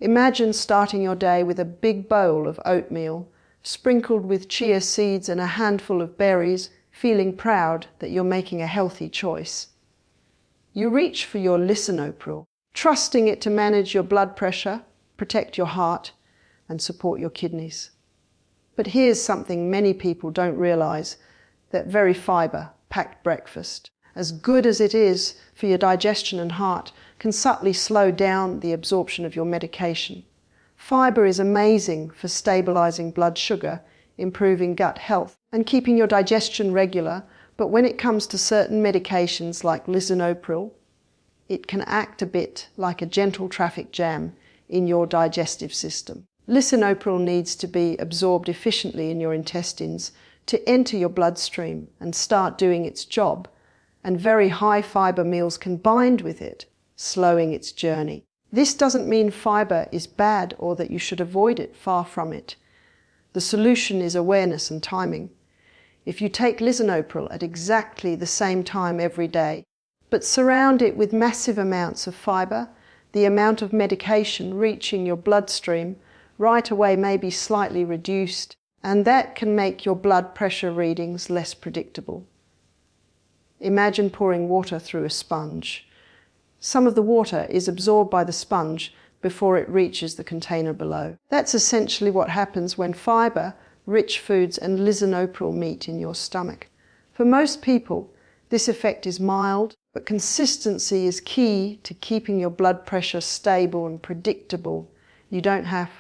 Imagine starting your day with a big bowl of oatmeal, sprinkled with chia seeds and a handful of berries, feeling proud that you're making a healthy choice. You reach for your Lisinopril, trusting it to manage your blood pressure, protect your heart, and support your kidneys. But here's something many people don't realize: that very fiber-packed breakfast, as good as it is for your digestion and heart, can subtly slow down the absorption of your medication. Fiber is amazing for stabilizing blood sugar, improving gut health, and keeping your digestion regular, but when it comes to certain medications like Lisinopril, it can act a bit like a gentle traffic jam in your digestive system. Lisinopril needs to be absorbed efficiently in your intestines to enter your bloodstream and start doing its job, and very high fiber meals can bind with it, slowing its journey. This doesn't mean fiber is bad or that you should avoid it, far from it. The solution is awareness and timing. If you take Lisinopril at exactly the same time every day, but surround it with massive amounts of fiber, the amount of medication reaching your bloodstream right away may be slightly reduced, and that can make your blood pressure readings less predictable. Imagine pouring water through a sponge. Some of the water is absorbed by the sponge before it reaches the container below. That's essentially what happens when fiber, rich foods and Lisinopril meet in your stomach. For most people, this effect is mild, but consistency is key to keeping your blood pressure stable and predictable. You don't have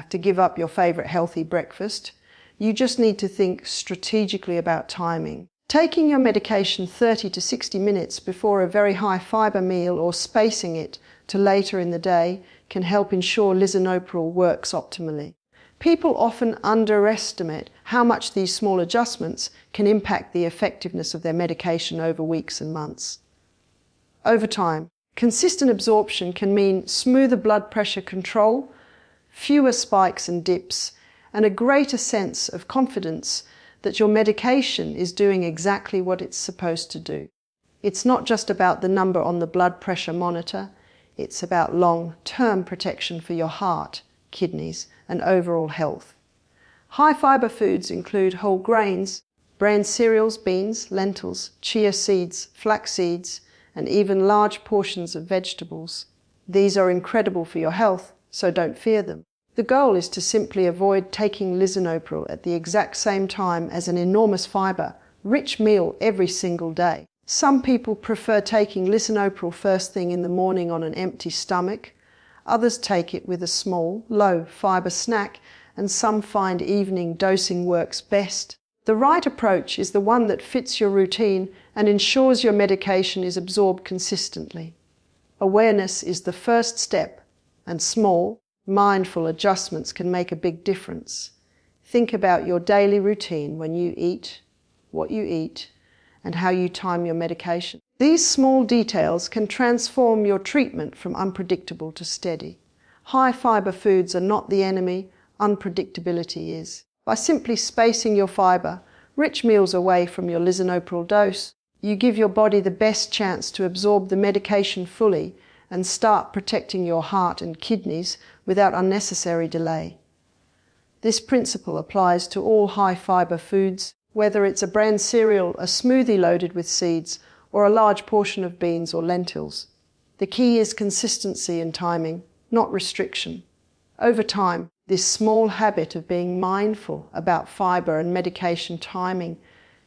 to give up your favorite healthy breakfast. You just need to think strategically about timing. Taking your medication 30 to 60 minutes before a very high fiber meal or spacing it to later in the day can help ensure Lisinopril works optimally. People often underestimate how much these small adjustments can impact the effectiveness of their medication over weeks and months. Over time, consistent absorption can mean smoother blood pressure control, fewer spikes and dips, and a greater sense of confidence that your medication is doing exactly what it's supposed to do. It's not just about the number on the blood pressure monitor, it's about long-term protection for your heart, kidneys, and overall health. High fiber foods include whole grains, bran cereals, beans, lentils, chia seeds, flax seeds, and even large portions of vegetables. These are incredible for your health, so don't fear them. The goal is to simply avoid taking Lisinopril at the exact same time as an enormous fiber, rich meal every single day. Some people prefer taking Lisinopril first thing in the morning on an empty stomach. Others take it with a small, low-fiber snack, and some find evening dosing works best. The right approach is the one that fits your routine and ensures your medication is absorbed consistently. Awareness is the first step, and small, mindful adjustments can make a big difference. Think about your daily routine when you eat, what you eat, and how you time your medication. These small details can transform your treatment from unpredictable to steady. High fiber foods are not the enemy, unpredictability is. By simply spacing your fiber, rich meals away from your Lisinopril dose, you give your body the best chance to absorb the medication fully and start protecting your heart and kidneys without unnecessary delay. This principle applies to all high fiber foods, whether it's a bran cereal, a smoothie loaded with seeds, or a large portion of beans or lentils. The key is consistency and timing, not restriction. Over time, this small habit of being mindful about fiber and medication timing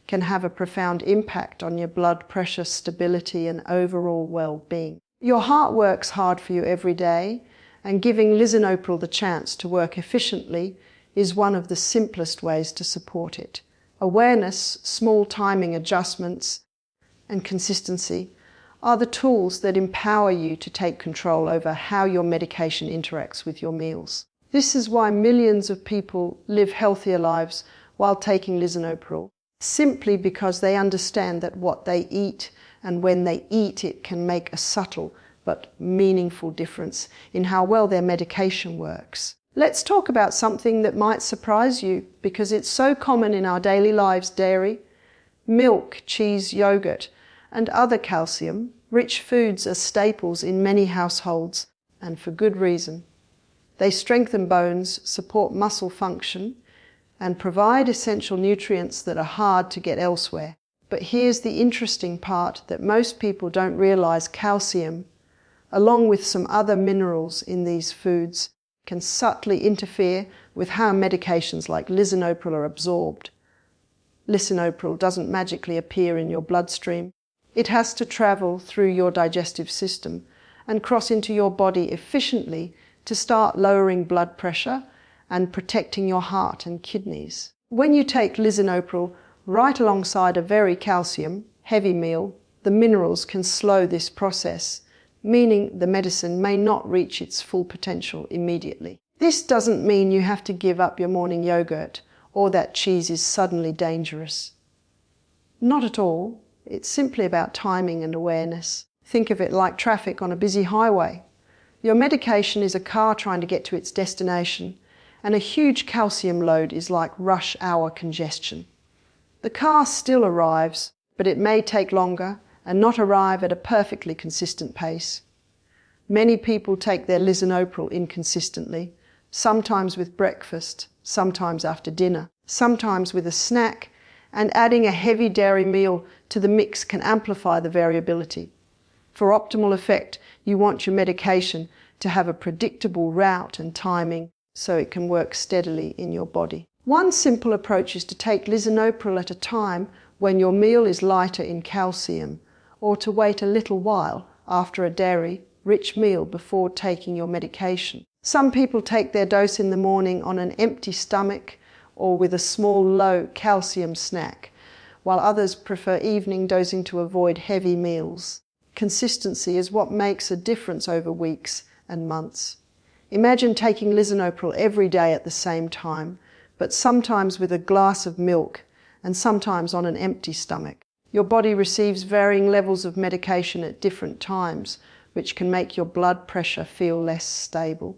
can have a profound impact on your blood pressure stability and overall well-being. Your heart works hard for you every day, and giving Lisinopril the chance to work efficiently is one of the simplest ways to support it. Awareness, small timing adjustments, and consistency are the tools that empower you to take control over how your medication interacts with your meals. This is why millions of people live healthier lives while taking Lisinopril, simply because they understand that what they eat and when they eat it can make a subtle but meaningful difference in how well their medication works. Let's talk about something that might surprise you because it's so common in our daily lives: dairy, milk, cheese, yogurt, and other calcium-rich foods are staples in many households, and for good reason. They strengthen bones, support muscle function, and provide essential nutrients that are hard to get elsewhere. But here's the interesting part that most people don't realize: calcium, along with some other minerals in these foods, can subtly interfere with how medications like lisinopril are absorbed. Lisinopril doesn't magically appear in your bloodstream. It has to travel through your digestive system and cross into your body efficiently to start lowering blood pressure and protecting your heart and kidneys. When you take lisinopril right alongside a very calcium, heavy meal, the minerals can slow this process, meaning the medicine may not reach its full potential immediately. This doesn't mean you have to give up your morning yogurt or that cheese is suddenly dangerous. Not at all. It's simply about timing and awareness. Think of it like traffic on a busy highway. Your medication is a car trying to get to its destination, and a huge calcium load is like rush hour congestion. The car still arrives, but it may take longer and not arrive at a perfectly consistent pace. Many people take their lisinopril inconsistently, sometimes with breakfast, sometimes after dinner, sometimes with a snack, and adding a heavy dairy meal to the mix can amplify the variability. For optimal effect, you want your medication to have a predictable route and timing so it can work steadily in your body. One simple approach is to take lisinopril at a time when your meal is lighter in calcium, or to wait a little while after a dairy-rich meal before taking your medication. Some people take their dose in the morning on an empty stomach or with a small low calcium snack, while others prefer evening dosing to avoid heavy meals. Consistency is what makes a difference over weeks and months. Imagine taking lisinopril every day at the same time, but sometimes with a glass of milk and sometimes on an empty stomach. Your body receives varying levels of medication at different times, which can make your blood pressure feel less stable.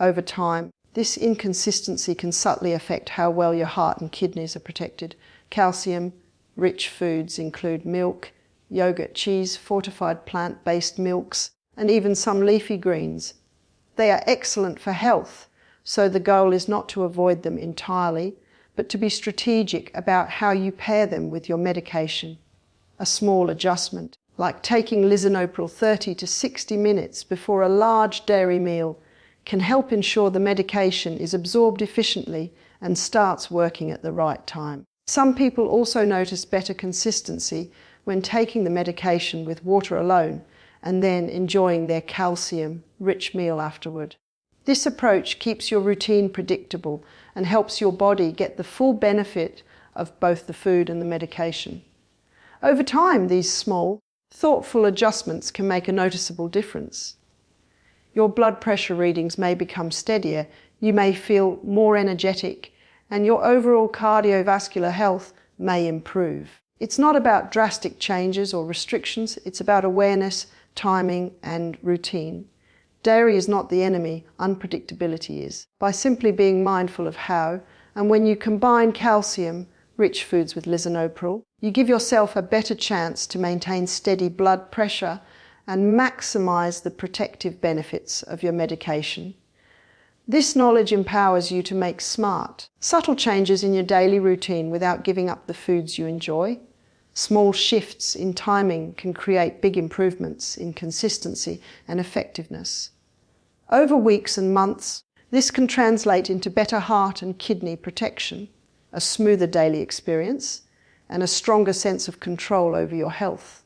Over time, this inconsistency can subtly affect how well your heart and kidneys are protected. Calcium-rich foods include milk, yogurt, cheese, fortified plant-based milks, and even some leafy greens. They are excellent for health, so the goal is not to avoid them entirely, but to be strategic about how you pair them with your medication. A small adjustment, like taking lisinopril 30 to 60 minutes before a large dairy meal, can help ensure the medication is absorbed efficiently and starts working at the right time. Some people also notice better consistency when taking the medication with water alone and then enjoying their calcium-rich meal afterward. This approach keeps your routine predictable and helps your body get the full benefit of both the food and the medication. Over time, these small, thoughtful adjustments can make a noticeable difference. Your blood pressure readings may become steadier, you may feel more energetic, and your overall cardiovascular health may improve. It's not about drastic changes or restrictions, it's about awareness, timing, and routine. Dairy is not the enemy, unpredictability is. By simply being mindful of how, and when you combine calcium-rich foods with lisinopril, you give yourself a better chance to maintain steady blood pressure and maximize the protective benefits of your medication. This knowledge empowers you to make smart, subtle changes in your daily routine without giving up the foods you enjoy. Small shifts in timing can create big improvements in consistency and effectiveness. Over weeks and months, this can translate into better heart and kidney protection, a smoother daily experience, and a stronger sense of control over your health.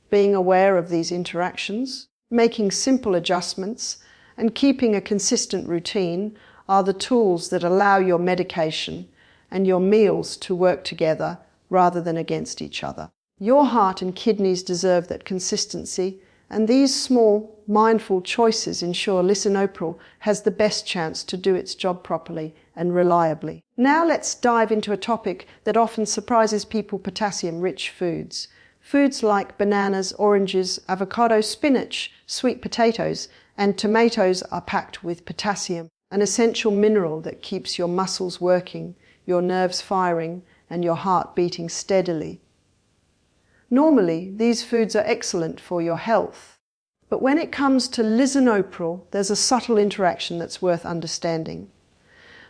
Being aware of these interactions, making simple adjustments, and keeping a consistent routine are the tools that allow your medication and your meals to work together rather than against each other. Your heart and kidneys deserve that consistency, and these small, mindful choices ensure lisinopril has the best chance to do its job properly and reliably. Now let's dive into a topic that often surprises people: potassium-rich foods. Foods like bananas, oranges, avocado, spinach, sweet potatoes, and tomatoes are packed with potassium, an essential mineral that keeps your muscles working, your nerves firing, and your heart beating steadily. Normally, these foods are excellent for your health, But when it comes to lisinopril, there's a subtle interaction that's worth understanding.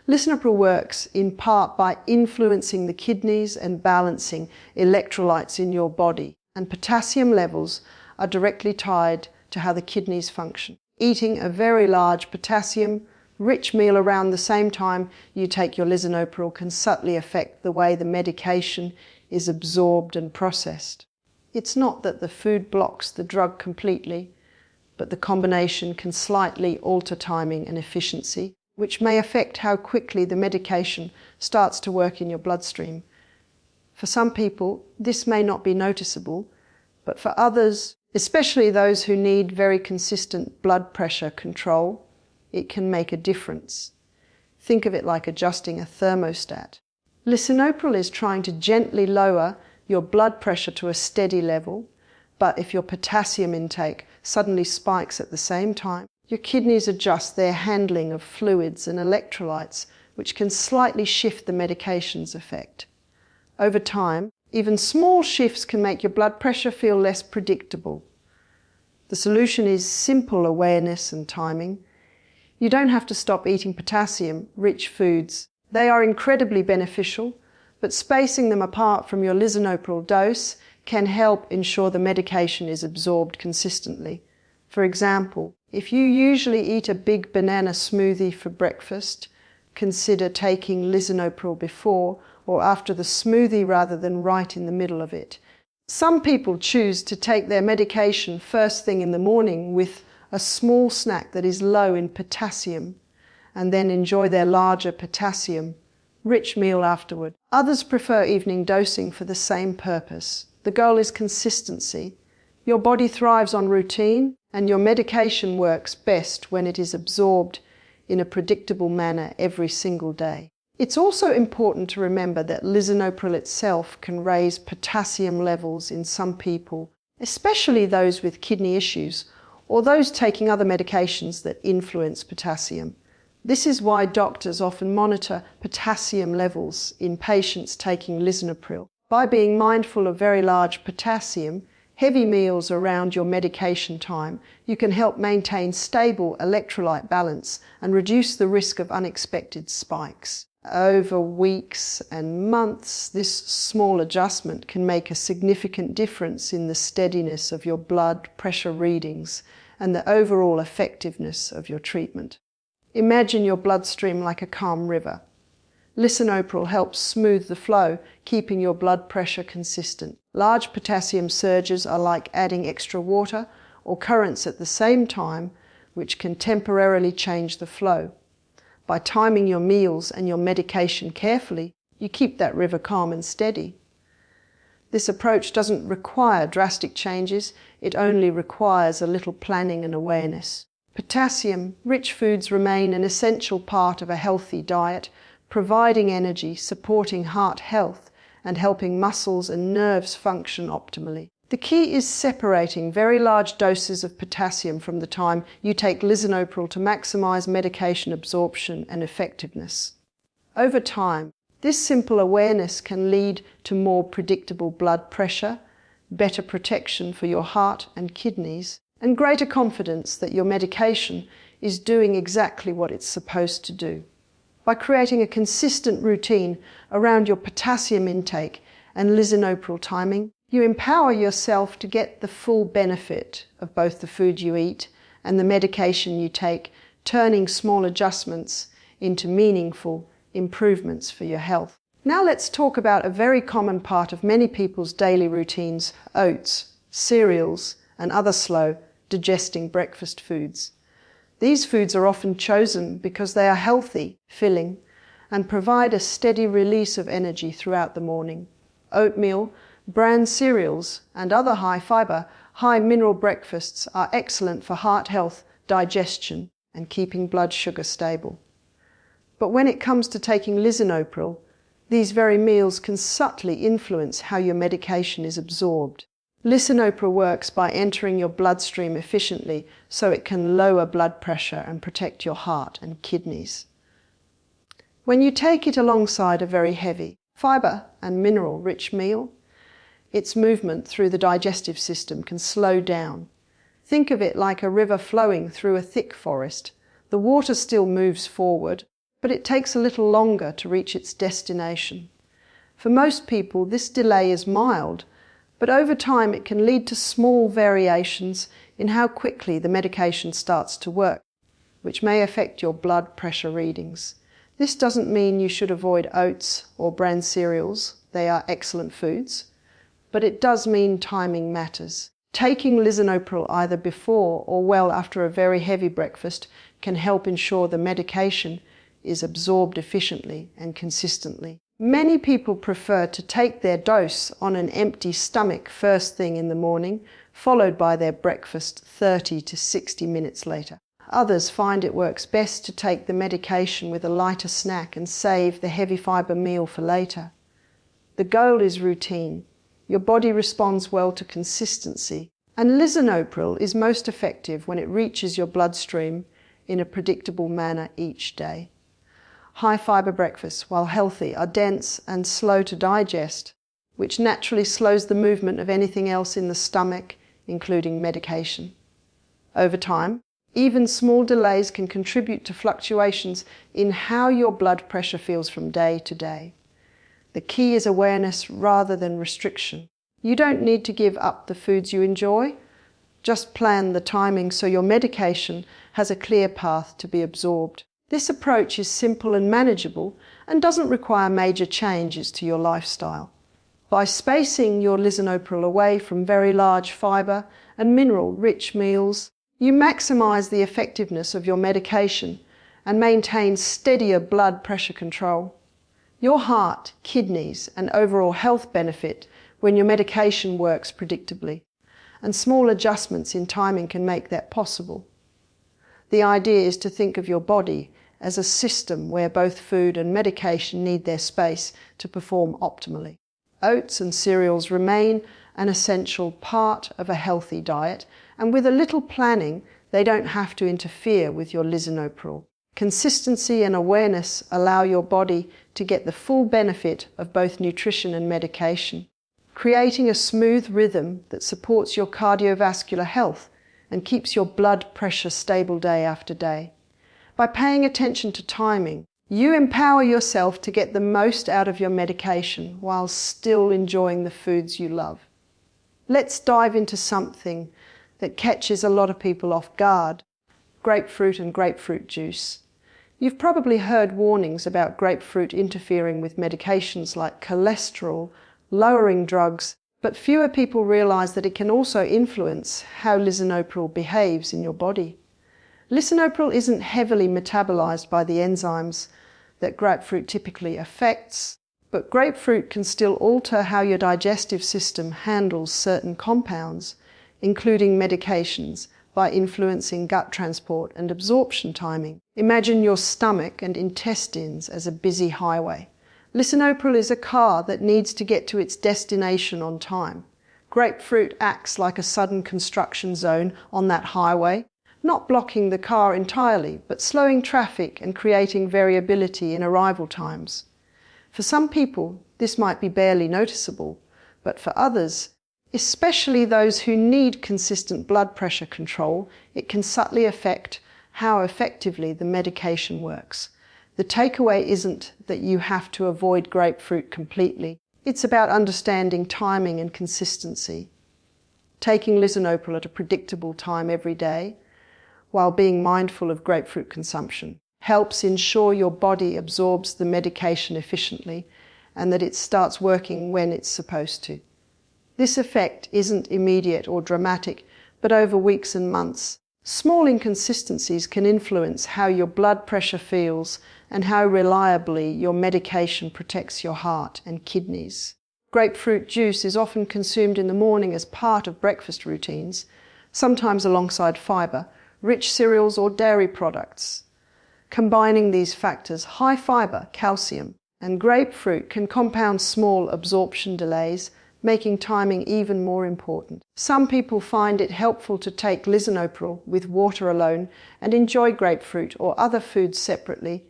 Lisinopril works in part by influencing the kidneys and balancing electrolytes in your body, and potassium levels are directly tied to how the kidneys function. Eating a very large potassium-rich meal around the same time you take your lisinopril can subtly affect the way the medication is absorbed and processed. It's not that the food blocks the drug completely, but the combination can slightly alter timing and efficiency, which may affect how quickly the medication starts to work in your bloodstream. For some people, this may not be noticeable, but for others, especially those who need very consistent blood pressure control, it can make a difference. Think of it like adjusting a thermostat. Lisinopril is trying to gently lower your blood pressure to a steady level, but if your potassium intake suddenly spikes at the same time, your kidneys adjust their handling of fluids and electrolytes, which can slightly shift the medication's effect. Over time, even small shifts can make your blood pressure feel less predictable. The solution is simple awareness and timing. You don't have to stop eating potassium-rich foods. They are incredibly beneficial, but spacing them apart from your lisinopril dose can help ensure the medication is absorbed consistently. For example, if you usually eat a big banana smoothie for breakfast, consider taking lisinopril before or after the smoothie rather than right in the middle of it. Some people choose to take their medication first thing in the morning with a small snack that is low in potassium and then enjoy their larger potassium-rich meal afterward. Others prefer evening dosing for the same purpose. The goal is consistency. Your body thrives on routine, and your medication works best when it is absorbed in a predictable manner every single day. It's also important to remember that lisinopril itself can raise potassium levels in some people, especially those with kidney issues or those taking other medications that influence potassium. This is why doctors often monitor potassium levels in patients taking lisinopril. By being mindful of very large potassium, heavy meals around your medication time, you can help maintain stable electrolyte balance and reduce the risk of unexpected spikes. Over weeks and months, this small adjustment can make a significant difference in the steadiness of your blood pressure readings and the overall effectiveness of your treatment. Imagine your bloodstream like a calm river. Lisinopril helps smooth the flow, keeping your blood pressure consistent. Large potassium surges are like adding extra water or currents at the same time, which can temporarily change the flow. By timing your meals and your medication carefully, you keep that river calm and steady. This approach doesn't require drastic changes, it only requires a little planning and awareness. Potassium-rich foods remain an essential part of a healthy diet, providing energy, supporting heart health, and helping muscles and nerves function optimally. The key is separating very large doses of potassium from the time you take lisinopril to maximize medication absorption and effectiveness. Over time, this simple awareness can lead to more predictable blood pressure, better protection for your heart and kidneys, and greater confidence that your medication is doing exactly what it's supposed to do. By creating a consistent routine around your potassium intake and lisinopril timing, you empower yourself to get the full benefit of both the food you eat and the medication you take, turning small adjustments into meaningful improvements for your health. Now let's talk about a very common part of many people's daily routines: oats, cereals, and other slow digesting breakfast foods. These foods are often chosen because they are healthy, filling, and provide a steady release of energy throughout the morning. Oatmeal, bran cereals, and other high-fiber, high-mineral breakfasts are excellent for heart health, digestion, and keeping blood sugar stable. But when it comes to taking lisinopril, these very meals can subtly influence how your medication is absorbed. Lisinopril works by entering your bloodstream efficiently so it can lower blood pressure and protect your heart and kidneys. When you take it alongside a very heavy, fiber and mineral-rich meal, its movement through the digestive system can slow down. Think of it like a river flowing through a thick forest. The water still moves forward, but it takes a little longer to reach its destination. For most people, this delay is mild, but over time it can lead to small variations in how quickly the medication starts to work, which may affect your blood pressure readings. This doesn't mean you should avoid oats or bran cereals. They are excellent foods, but it does mean timing matters. Taking Lisinopril either before or well after a very heavy breakfast can help ensure the medication is absorbed efficiently and consistently. Many people prefer to take their dose on an empty stomach first thing in the morning, followed by their breakfast 30 to 60 minutes later. Others find it works best to take the medication with a lighter snack and save the heavy fiber meal for later. The goal is routine. Your body responds well to consistency, and Lisinopril is most effective when it reaches your bloodstream in a predictable manner each day. High fiber breakfasts, while healthy, are dense and slow to digest, which naturally slows the movement of anything else in the stomach, including medication. Over time, even small delays can contribute to fluctuations in how your blood pressure feels from day to day. The key is awareness rather than restriction. You don't need to give up the foods you enjoy. Just plan the timing so your medication has a clear path to be absorbed. This approach is simple and manageable and doesn't require major changes to your lifestyle. By spacing your Lisinopril away from very large fiber and mineral-rich meals, you maximize the effectiveness of your medication and maintain steadier blood pressure control. Your heart, kidneys, and overall health benefit when your medication works predictably, and small adjustments in timing can make that possible. The idea is to think of your body as a system where both food and medication need their space to perform optimally. Oats and cereals remain an essential part of a healthy diet, and with a little planning, they don't have to interfere with your Lisinopril. Consistency and awareness allow your body to get the full benefit of both nutrition and medication, creating a smooth rhythm that supports your cardiovascular health and keeps your blood pressure stable day after day. By paying attention to timing, you empower yourself to get the most out of your medication while still enjoying the foods you love. Let's dive into something that catches a lot of people off guard: grapefruit and grapefruit juice. You've probably heard warnings about grapefruit interfering with medications like cholesterol, lowering drugs, but fewer people realize that it can also influence how Lisinopril behaves in your body. Lisinopril isn't heavily metabolized by the enzymes that grapefruit typically affects, but grapefruit can still alter how your digestive system handles certain compounds, including medications, by influencing gut transport and absorption timing. Imagine your stomach and intestines as a busy highway. Lisinopril is a car that needs to get to its destination on time. Grapefruit acts like a sudden construction zone on that highway, not blocking the car entirely, but slowing traffic and creating variability in arrival times. For some people, this might be barely noticeable, but for others, especially those who need consistent blood pressure control, it can subtly affect how effectively the medication works. The takeaway isn't that you have to avoid grapefruit completely. It's about understanding timing and consistency. Taking Lisinopril at a predictable time every day, while being mindful of grapefruit consumption, helps ensure your body absorbs the medication efficiently and that it starts working when it's supposed to. This effect isn't immediate or dramatic, but over weeks and months. Small inconsistencies can influence how your blood pressure feels and how reliably your medication protects your heart and kidneys. Grapefruit juice is often consumed in the morning as part of breakfast routines, sometimes alongside fiber, rich cereals or dairy products. Combining these factors, high fiber, calcium, and grapefruit can compound small absorption delays, making timing even more important. Some people find it helpful to take Lisinopril with water alone and enjoy grapefruit or other foods separately,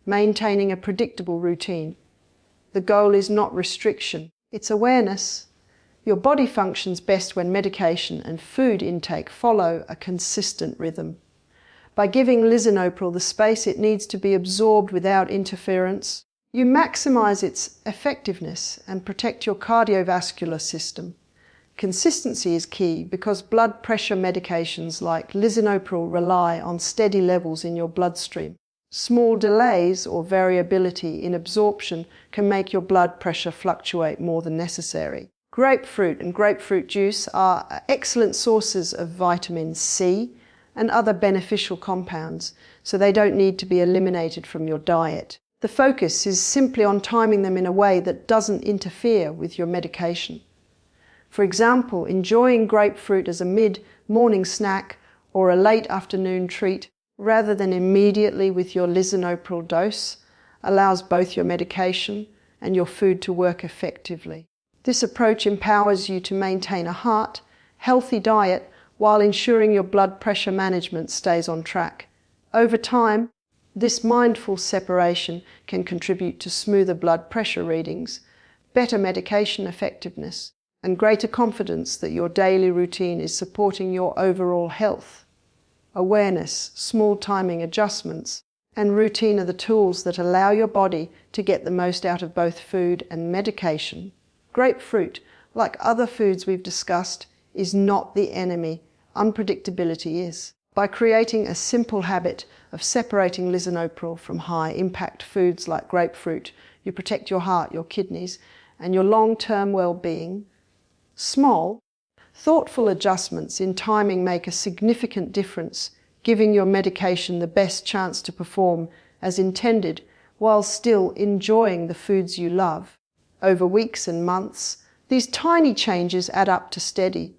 maintaining a predictable routine. The goal is not restriction, it's awareness. Your body functions best when medication and food intake follow a consistent rhythm. By giving lisinopril the space it needs to be absorbed without interference, you maximize its effectiveness and protect your cardiovascular system. Consistency is key because blood pressure medications like lisinopril rely on steady levels in your bloodstream. Small delays or variability in absorption can make your blood pressure fluctuate more than necessary. Grapefruit and grapefruit juice are excellent sources of vitamin C and other beneficial compounds, so they don't need to be eliminated from your diet. The focus is simply on timing them in a way that doesn't interfere with your medication. For example, enjoying grapefruit as a mid-morning snack or a late afternoon treat rather than immediately with your lisinopril dose allows both your medication and your food to work effectively. This approach empowers you to maintain a healthy diet while ensuring your blood pressure management stays on track. Over time, this mindful separation can contribute to smoother blood pressure readings, better medication effectiveness, and greater confidence that your daily routine is supporting your overall health. Awareness, small timing adjustments, and routine are the tools that allow your body to get the most out of both food and medication. Grapefruit, like other foods we've discussed, is not the enemy. Unpredictability is. By creating a simple habit of separating lisinopril from high-impact foods like grapefruit, you protect your heart, your kidneys, and your long-term well-being. Small, thoughtful adjustments in timing make a significant difference, giving your medication the best chance to perform as intended while still enjoying the foods you love. Over weeks and months, these tiny changes add up to steady,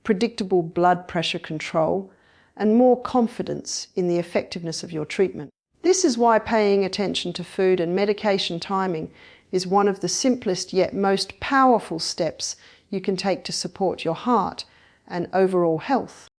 predictable blood pressure control and more confidence in the effectiveness of your treatment. This is why paying attention to food and medication timing is one of the simplest yet most powerful steps you can take to support your heart and overall health.